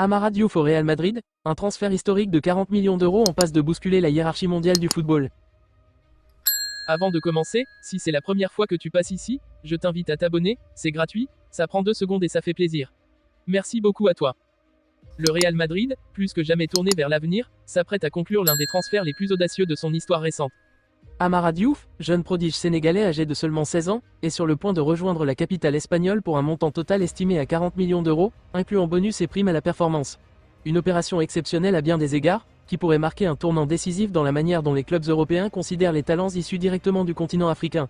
Amara Diouf au Real Madrid, un transfert historique de 40 millions d'euros en passe de bousculer la hiérarchie mondiale du football. Avant de commencer, si c'est la première fois que tu passes ici, je t'invite à t'abonner, c'est gratuit, ça prend 2 secondes et ça fait plaisir. Merci beaucoup à toi. Le Real Madrid, plus que jamais tourné vers l'avenir, s'apprête à conclure l'un des transferts les plus audacieux de son histoire récente. Amara Diouf, jeune prodige sénégalais âgé de seulement 16 ans, est sur le point de rejoindre la capitale espagnole pour un montant total estimé à 40 millions d'euros, incluant bonus et primes à la performance. Une opération exceptionnelle à bien des égards, qui pourrait marquer un tournant décisif dans la manière dont les clubs européens considèrent les talents issus directement du continent africain.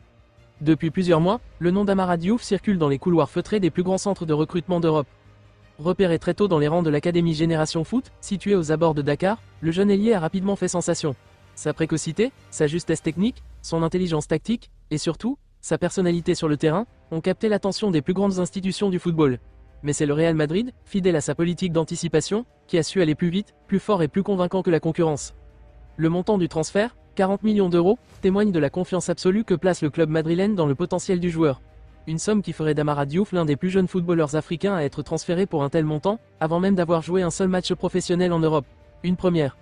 Depuis plusieurs mois, le nom d'Amara Diouf circule dans les couloirs feutrés des plus grands centres de recrutement d'Europe. Repéré très tôt dans les rangs de l'académie Génération Foot, située aux abords de Dakar, le jeune ailier a rapidement fait sensation. Sa précocité, sa justesse technique, son intelligence tactique, et surtout, sa personnalité sur le terrain, ont capté l'attention des plus grandes institutions du football. Mais c'est le Real Madrid, fidèle à sa politique d'anticipation, qui a su aller plus vite, plus fort et plus convaincant que la concurrence. Le montant du transfert, 40 millions d'euros, témoigne de la confiance absolue que place le club madrilène dans le potentiel du joueur. Une somme qui ferait d'Amara Diouf l'un des plus jeunes footballeurs africains à être transféré pour un tel montant, avant même d'avoir joué un seul match professionnel en Europe. Une première.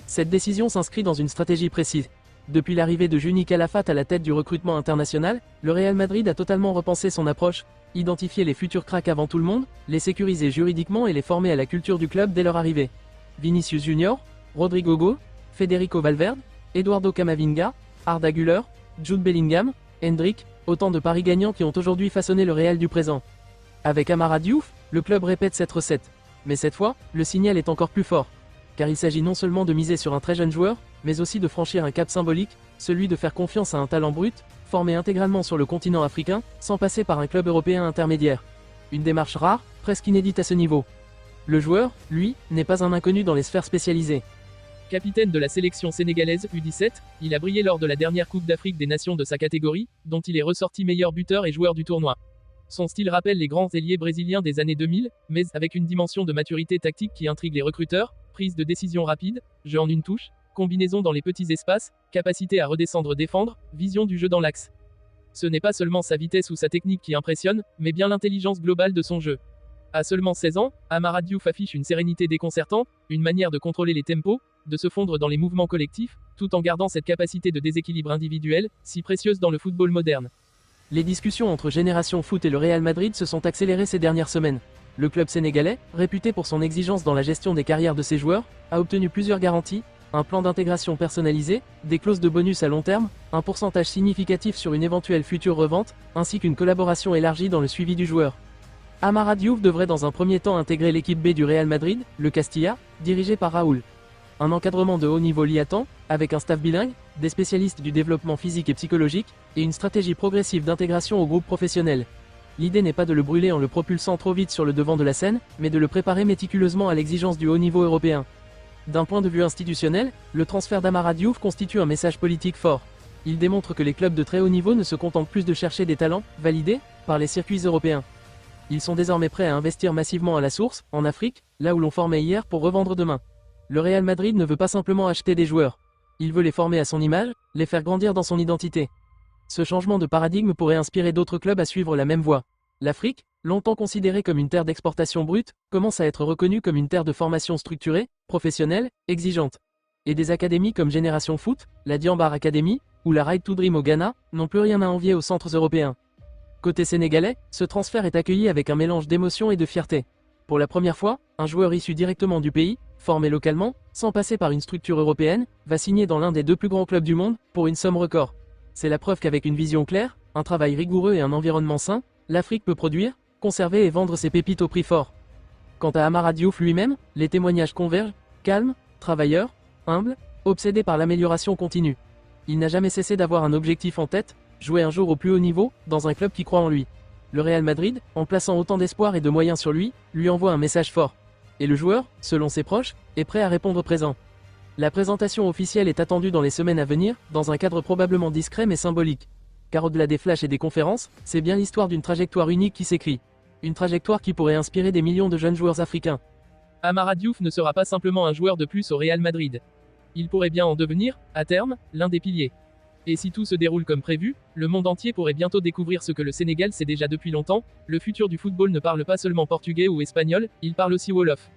Cette décision s'inscrit dans une stratégie précise. Depuis l'arrivée de Juni Calafat à la tête du recrutement international, le Real Madrid a totalement repensé son approche, identifier les futurs cracks avant tout le monde, les sécuriser juridiquement et les former à la culture du club dès leur arrivée. Vinicius Junior, Rodrigo Go, Federico Valverde, Eduardo Camavinga, Arda Güler, Jude Bellingham, Hendrick, autant de paris gagnants qui ont aujourd'hui façonné le Real du présent. Avec Amara Diouf, le club répète cette recette. Mais cette fois, le signal est encore plus fort. Car il s'agit non seulement de miser sur un très jeune joueur, mais aussi de franchir un cap symbolique, celui de faire confiance à un talent brut, formé intégralement sur le continent africain, sans passer par un club européen intermédiaire. Une démarche rare, presque inédite à ce niveau. Le joueur, lui, n'est pas un inconnu dans les sphères spécialisées. Capitaine de la sélection sénégalaise U17, il a brillé lors de la dernière Coupe d'Afrique des Nations de sa catégorie, dont il est ressorti meilleur buteur et joueur du tournoi. Son style rappelle les grands ailiers brésiliens des années 2000, mais avec une dimension de maturité tactique qui intrigue les recruteurs, prise de décision rapide, jeu en une touche, combinaison dans les petits espaces, capacité à redescendre défendre, vision du jeu dans l'axe. Ce n'est pas seulement sa vitesse ou sa technique qui impressionne, mais bien l'intelligence globale de son jeu. À seulement 16 ans, Amara Diouf affiche une sérénité déconcertante, une manière de contrôler les tempos, de se fondre dans les mouvements collectifs, tout en gardant cette capacité de déséquilibre individuel, si précieuse dans le football moderne. Les discussions entre Génération Foot et le Real Madrid se sont accélérées ces dernières semaines. Le club sénégalais, réputé pour son exigence dans la gestion des carrières de ses joueurs, a obtenu plusieurs garanties, un plan d'intégration personnalisé, des clauses de bonus à long terme, un pourcentage significatif sur une éventuelle future revente, ainsi qu'une collaboration élargie dans le suivi du joueur. Amara Diouf devrait dans un premier temps intégrer l'équipe B du Real Madrid, le Castilla, dirigé par Raoul. Un encadrement de haut niveau l'y attend, avec un staff bilingue, des spécialistes du développement physique et psychologique, et une stratégie progressive d'intégration au groupe professionnel. L'idée n'est pas de le brûler en le propulsant trop vite sur le devant de la scène, mais de le préparer méticuleusement à l'exigence du haut niveau européen. D'un point de vue institutionnel, le transfert d'Amara Diouf constitue un message politique fort. Il démontre que les clubs de très haut niveau ne se contentent plus de chercher des talents, validés, par les circuits européens. Ils sont désormais prêts à investir massivement à la source, en Afrique, là où l'on formait hier pour revendre demain. Le Real Madrid ne veut pas simplement acheter des joueurs. Il veut les former à son image, les faire grandir dans son identité. Ce changement de paradigme pourrait inspirer d'autres clubs à suivre la même voie. L'Afrique, longtemps considérée comme une terre d'exportation brute, commence à être reconnue comme une terre de formation structurée, professionnelle, exigeante. Et des académies comme Génération Foot, la Diambar Academy, ou la Right to Dream au Ghana, n'ont plus rien à envier aux centres européens. Côté sénégalais, ce transfert est accueilli avec un mélange d'émotion et de fierté. Pour la première fois, un joueur issu directement du pays, formé localement, sans passer par une structure européenne, va signer dans l'un des 2 plus grands clubs du monde, pour une somme record. C'est la preuve qu'avec une vision claire, un travail rigoureux et un environnement sain, l'Afrique peut produire, conserver et vendre ses pépites au prix fort. Quant à Amara Diouf lui-même, les témoignages convergent, calme, travailleur, humble, obsédé par l'amélioration continue. Il n'a jamais cessé d'avoir un objectif en tête, jouer un jour au plus haut niveau, dans un club qui croit en lui. Le Real Madrid, en plaçant autant d'espoir et de moyens sur lui, lui envoie un message fort. Et le joueur, selon ses proches, est prêt à répondre présent. La présentation officielle est attendue dans les semaines à venir, dans un cadre probablement discret mais symbolique. Car au-delà des flashs et des conférences, c'est bien l'histoire d'une trajectoire unique qui s'écrit. Une trajectoire qui pourrait inspirer des millions de jeunes joueurs africains. Amara Diouf ne sera pas simplement un joueur de plus au Real Madrid. Il pourrait bien en devenir, à terme, l'un des piliers. Et si tout se déroule comme prévu, le monde entier pourrait bientôt découvrir ce que le Sénégal sait déjà depuis longtemps, le futur du football ne parle pas seulement portugais ou espagnol, il parle aussi wolof.